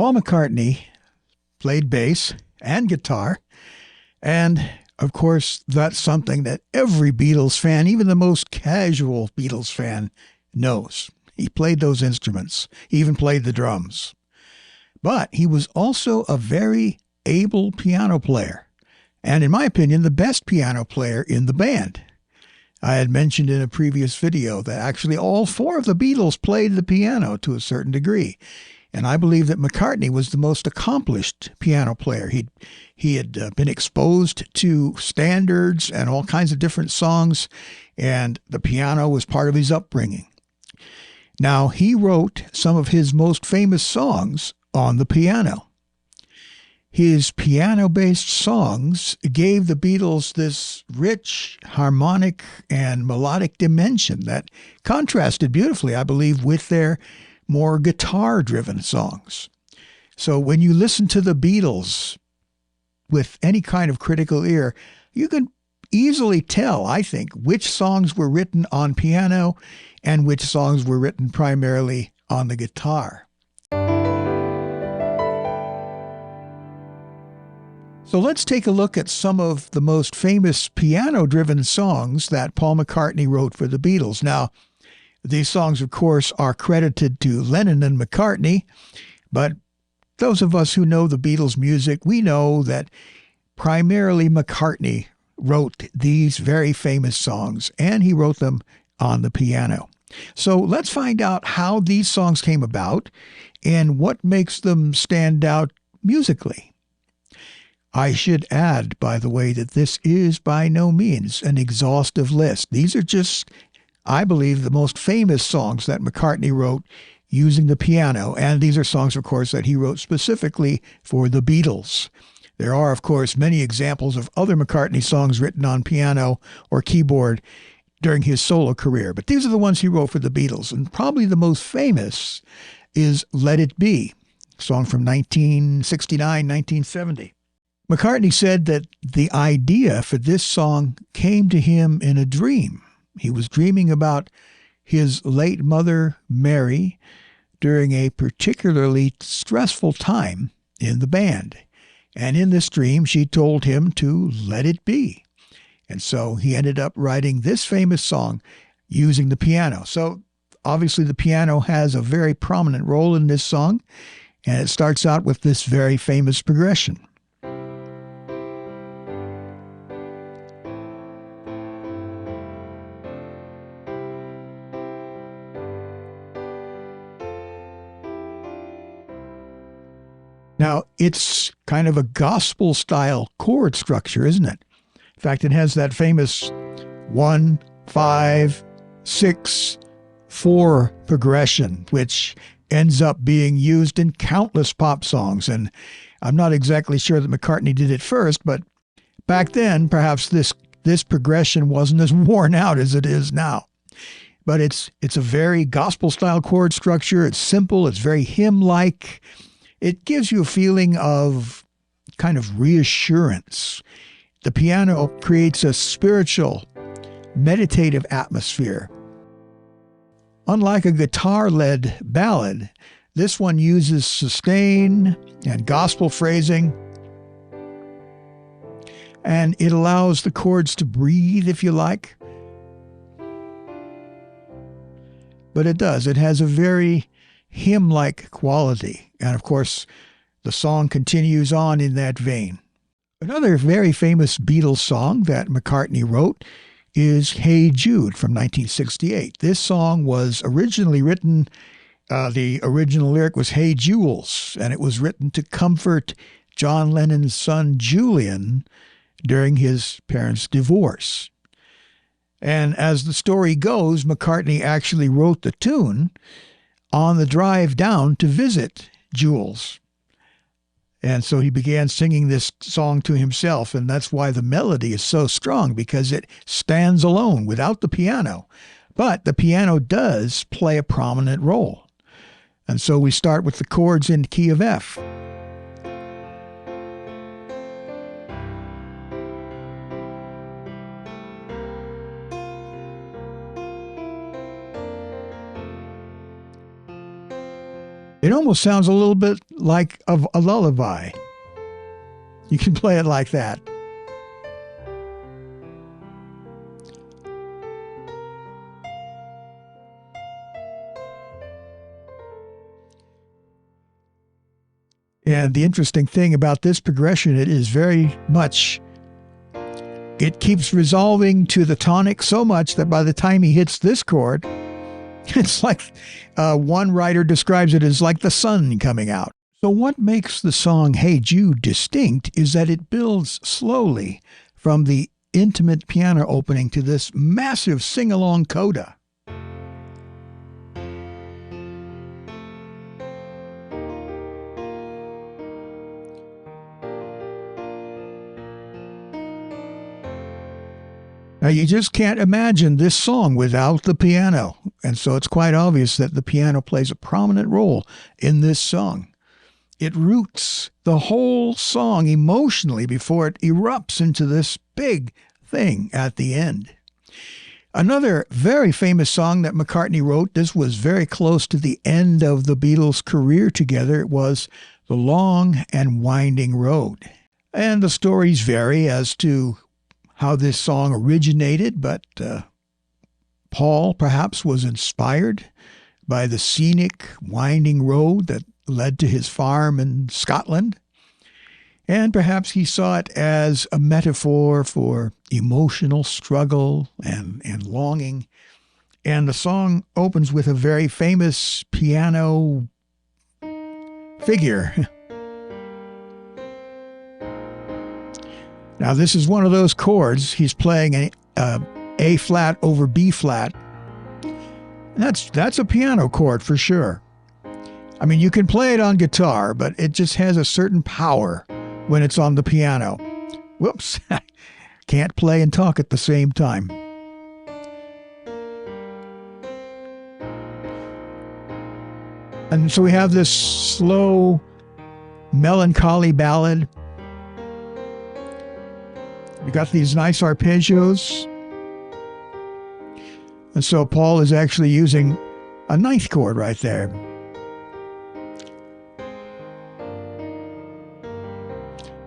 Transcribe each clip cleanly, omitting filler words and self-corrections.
Paul McCartney played bass and guitar, and of course, that's something that every Beatles fan, even the most casual Beatles fan, knows. He played those instruments. He even played the drums. But he was also a very able piano player, and in my opinion, the best piano player in the band. I had mentioned in a previous video that actually all four of the Beatles played the piano to a certain degree. And I believe that McCartney was the most accomplished piano player. He had been exposed to standards and all kinds of different songs, and the piano was part of his upbringing. Now, he wrote some of his most famous songs on the piano. His piano-based songs gave the Beatles this rich, harmonic, and melodic dimension that contrasted beautifully, I believe, with their more guitar-driven songs. So when you listen to the Beatles with any kind of critical ear, you can easily tell, I think, which songs were written on piano and which songs were written primarily on the guitar. So let's take a look at some of the most famous piano-driven songs that Paul McCartney wrote for the Beatles. Now, these songs, of course, are credited to Lennon and McCartney, but those of us who know the Beatles' music, we know that primarily McCartney wrote these very famous songs, and he wrote them on the piano. So let's find out how these songs came about and what makes them stand out musically. I should add, by the way, that this is by no means an exhaustive list. These are just, I believe, the most famous songs that McCartney wrote using the piano. And these are songs, of course, that he wrote specifically for the Beatles. There are, of course, many examples of other McCartney songs written on piano or keyboard during his solo career. But these are the ones he wrote for the Beatles. And probably the most famous is Let It Be, a song from 1969, 1970. McCartney said that the idea for this song came to him in a dream. He was dreaming about his late mother, Mary, during a particularly stressful time in the band. And in this dream, she told him to let it be. And so he ended up writing this famous song using the piano. So obviously the piano has a very prominent role in this song, and it starts out with this very famous progression. Now, it's kind of a gospel-style chord structure, isn't it? In fact, it has that famous 1, 5, 6, 4 progression, which ends up being used in countless pop songs. And I'm not exactly sure that McCartney did it first, but back then, perhaps this progression wasn't as worn out as it is now. But it's a very gospel-style chord structure. It's simple. It's very hymn-like. It gives you a feeling of kind of reassurance. The piano creates a spiritual, meditative atmosphere. Unlike a guitar-led ballad, this one uses sustain and gospel phrasing, and it allows the chords to breathe, if you like. But it does. It has a very hymn-like quality. And of course, the song continues on in that vein. Another very famous Beatles song that McCartney wrote is Hey Jude from 1968. This song was originally written, the original lyric was Hey Jules, and it was written to comfort John Lennon's son Julian during his parents' divorce. And as the story goes, McCartney actually wrote the tune on the drive down to visit Jules. And so he began singing this song to himself, and that's why the melody is so strong, because it stands alone without the piano. But the piano does play a prominent role. And so we start with the chords in key of F. In It almost sounds a little bit like a lullaby. You can play it like that. And the interesting thing about this progression, it is very much, it keeps resolving to the tonic so much that by the time he hits this chord, it's like one writer describes it as like the sun coming out. So what makes the song Hey Jude distinct is that it builds slowly from the intimate piano opening to this massive sing-along coda. Now, you just can't imagine this song without the piano, and so it's quite obvious that the piano plays a prominent role in this song. It roots the whole song emotionally before it erupts into this big thing at the end. Another very famous song that McCartney wrote, this was very close to the end of the Beatles' career together, it was The Long and Winding Road. And the stories vary as to how this song originated, but Paul perhaps was inspired by the scenic winding road that led to his farm in Scotland. And perhaps he saw it as a metaphor for emotional struggle and longing. And the song opens with a very famous piano figure. Now, this is one of those chords. He's playing A flat over B flat. That's a piano chord for sure. I mean, you can play it on guitar, but it just has a certain power when it's on the piano. Whoops. Can't play and talk at the same time. And so we have this slow, melancholy ballad. We got these nice arpeggios. And so Paul is actually using a ninth chord right there.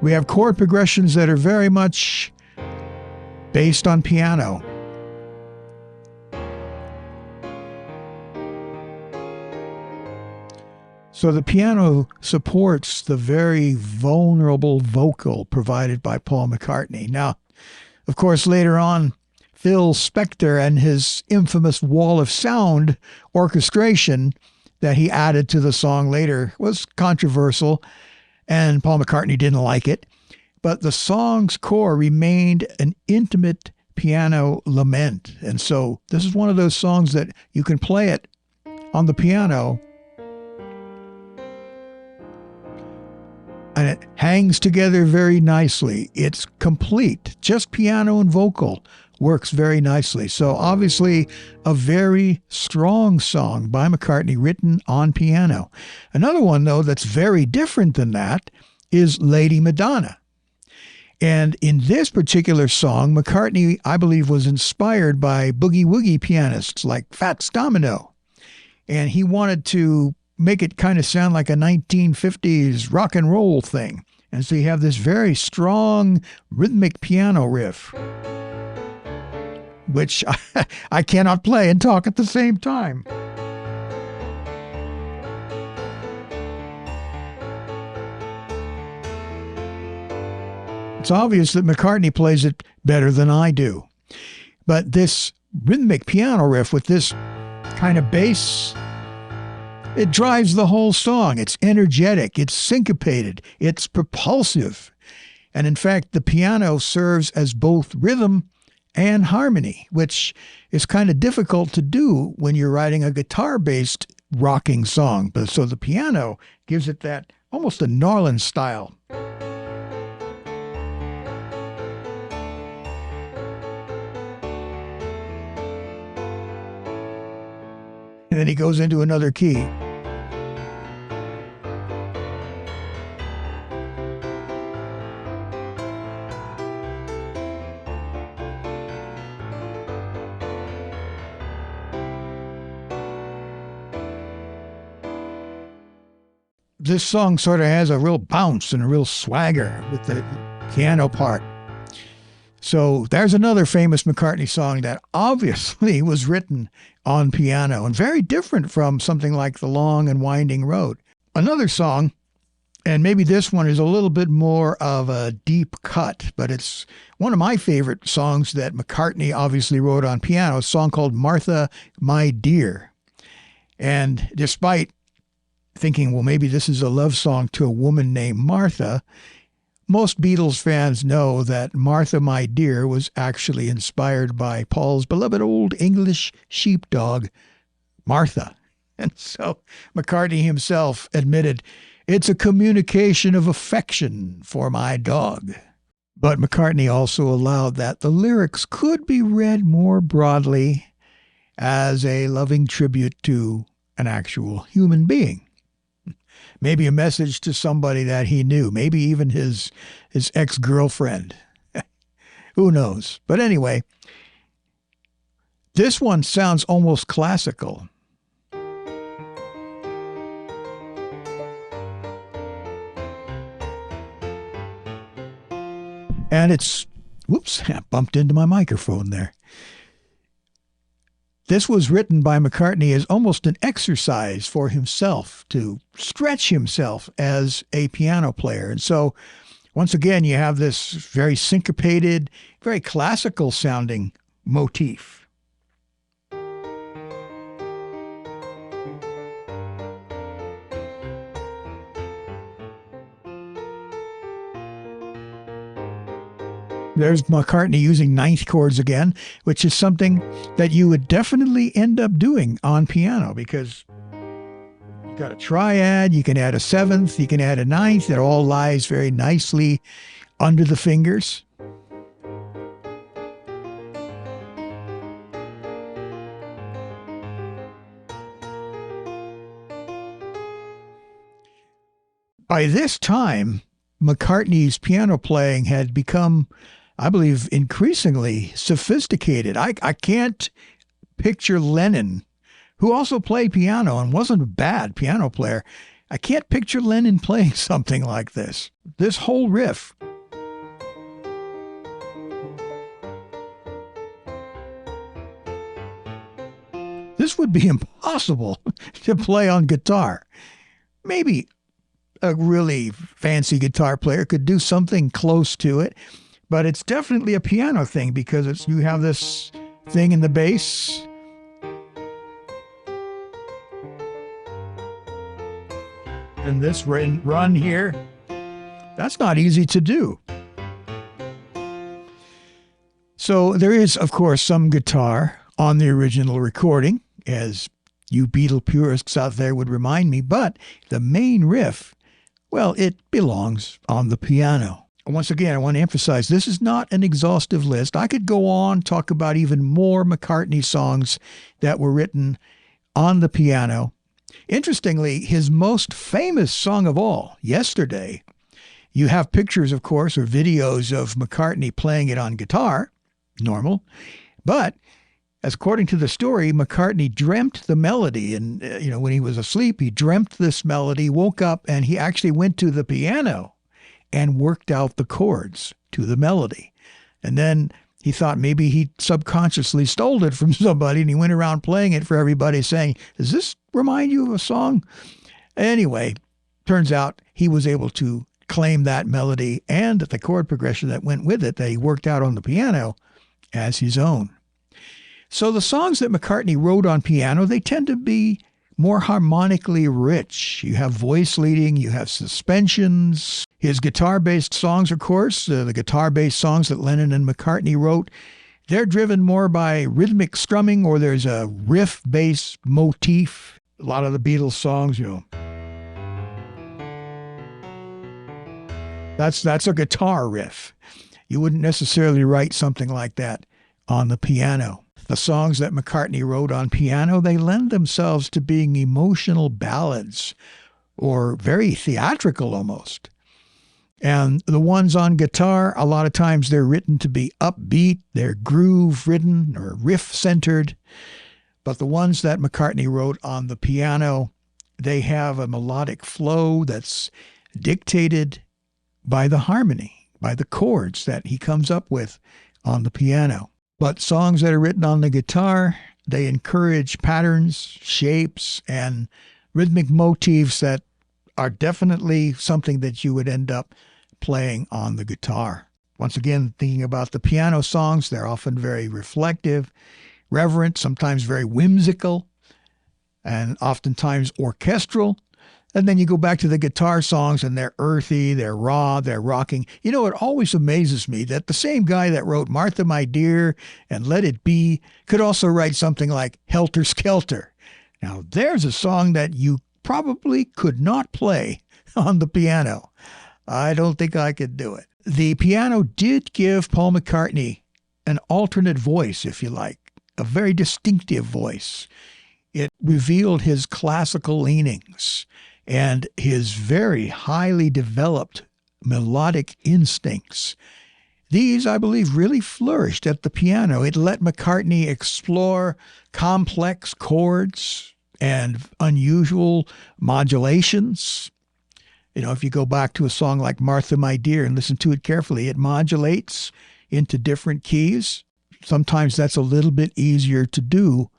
We have chord progressions that are very much based on piano. So the piano supports the very vulnerable vocal provided by Paul McCartney. Now, of course, later on, Phil Spector and his infamous wall of sound orchestration that he added to the song later was controversial, and Paul McCartney didn't like it. But the song's core remained an intimate piano lament. And so this is one of those songs that you can play it on the piano and it hangs together very nicely. It's complete. Just piano and vocal works very nicely. So obviously a very strong song by McCartney written on piano. Another one, though, that's very different than that is Lady Madonna. And in this particular song, McCartney, I believe, was inspired by boogie-woogie pianists like Fats Domino. And he wanted to make it kind of sound like a 1950s rock and roll thing. And so you have this very strong rhythmic piano riff, which I cannot play and talk at the same time. It's obvious that McCartney plays it better than I do. But this rhythmic piano riff with this kind of bass, it drives the whole song. It's energetic, it's syncopated, it's propulsive. And in fact, the piano serves as both rhythm and harmony, which is kind of difficult to do when you're writing a guitar-based rocking song. But so the piano gives it that almost a Norland style. And then he goes into another key. this song sort of has a real bounce and a real swagger with the piano part. So there's another famous McCartney song that obviously was written on piano and very different from something like The Long and Winding Road. Another song, and maybe this one is a little bit more of a deep cut, but it's one of my favorite songs that McCartney obviously wrote on piano, a song called Martha, My Dear. And despite thinking, well, maybe this is a love song to a woman named Martha, most Beatles fans know that Martha, My Dear was actually inspired by Paul's beloved old English sheepdog, Martha. And so McCartney himself admitted, it's a communication of affection for my dog. But McCartney also allowed that the lyrics could be read more broadly as a loving tribute to an actual human being. Maybe a message to somebody that he knew, maybe even his ex-girlfriend. Who knows? But anyway, this one sounds almost classical. And it's, whoops, I bumped into my microphone there. This was written by McCartney as almost an exercise for himself to stretch himself as a piano player. And so, once again, you have this very syncopated, very classical sounding motif. There's McCartney using ninth chords again, which is something that you would definitely end up doing on piano because you've got a triad, you can add a seventh, you can add a ninth. It all lies very nicely under the fingers. By this time, McCartney's piano playing had become, I believe, increasingly sophisticated. I can't picture Lennon, who also played piano and wasn't a bad piano player. I can't picture Lennon playing something like this. This whole riff. This would be impossible to play on guitar. Maybe a really fancy guitar player could do something close to it, but it's definitely a piano thing because you have this thing in the bass. And this run here, that's not easy to do. So there is, of course, some guitar on the original recording, as you Beatle purists out there would remind me, but the main riff, well, it belongs on the piano. Once again, I want to emphasize, this is not an exhaustive list. I could go on, talk about even more McCartney songs that were written on the piano. Interestingly, his most famous song of all, Yesterday, you have pictures, of course, or videos of McCartney playing it on guitar, normal, but as according to the story, McCartney dreamt the melody, and when he was asleep, he dreamt this melody, woke up, and he actually went to the piano and worked out the chords to the melody. And then he thought maybe he subconsciously stole it from somebody, and he went around playing it for everybody, saying, "Does this remind you of a song?" Anyway, turns out he was able to claim that melody and the chord progression that went with it that he worked out on the piano as his own. So the songs that McCartney wrote on piano, they tend to be more harmonically rich. You have voice leading, you have suspensions. His guitar-based songs, of course, the guitar-based songs that Lennon and McCartney wrote, they're driven more by rhythmic strumming, or there's a riff-based motif. A lot of the Beatles songs, that's a guitar riff. You wouldn't necessarily write something like that on the piano. The songs that McCartney wrote on piano, they lend themselves to being emotional ballads or very theatrical almost. And the ones on guitar, a lot of times they're written to be upbeat, they're groove-ridden or riff-centered. But the ones that McCartney wrote on the piano, they have a melodic flow that's dictated by the harmony, by the chords that he comes up with on the piano. But songs that are written on the guitar, they encourage patterns, shapes, and rhythmic motifs that are definitely something that you would end up playing on the guitar. Once again, thinking about the piano songs, they're often very reflective, reverent, sometimes very whimsical, and oftentimes orchestral. And then you go back to the guitar songs and they're earthy, they're raw, they're rocking. You know, it always amazes me that the same guy that wrote Martha, My Dear and Let It Be could also write something like Helter Skelter. Now, there's a song that you probably could not play on the piano. I don't think I could do it. The piano did give Paul McCartney an alternate voice, if you like, a very distinctive voice. It revealed his classical leanings and his very highly developed melodic instincts. These, I believe, really flourished at the piano. It let McCartney explore complex chords and unusual modulations. You know, if you go back to a song like Martha, My Dear and listen to it carefully, it modulates into different keys. Sometimes that's a little bit easier to do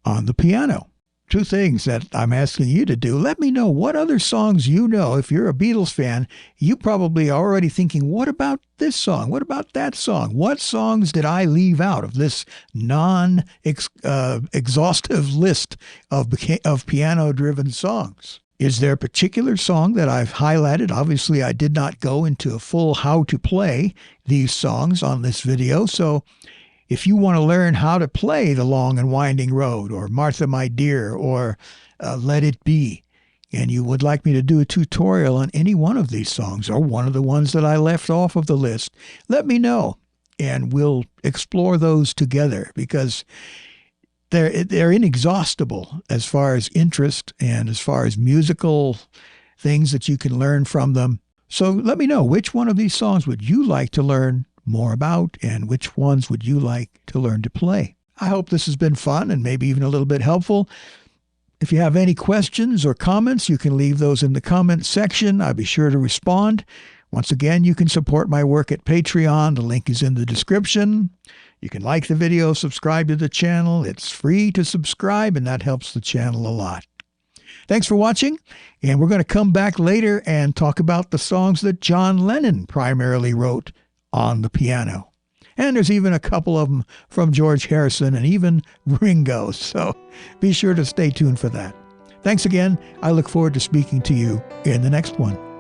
on the piano. Two things that I'm asking you to do. Let me know what other songs you know. If you're a Beatles fan, you probably are already thinking, what about this song? What about that song? What songs did I leave out of this non-exhaustive list of piano-driven songs? Is there a particular song that I've highlighted? Obviously, I did not go into a full how to play these songs on this video, so if you want to learn how to play The Long and Winding Road or Martha, My Dear or Let It Be, and you would like me to do a tutorial on any one of these songs or one of the ones that I left off of the list, let me know and we'll explore those together because they're inexhaustible as far as interest and as far as musical things that you can learn from them. So let me know, which one of these songs would you like to learn more about and which ones would you like to learn to play? I hope this has been fun and maybe even a little bit helpful. If you have any questions or comments, you can leave those in the comment section. I'll be sure to respond. Once again, you can support my work at Patreon. The link is in the description. You can like the video, subscribe to the channel. It's free to subscribe, and that helps the channel a lot. Thanks for watching, and we're going to come back later and talk about the songs that John Lennon primarily wrote on the piano. And there's even a couple of them from George Harrison and even Ringo, so be sure to stay tuned for that. Thanks again. I look forward to speaking to you in the next one.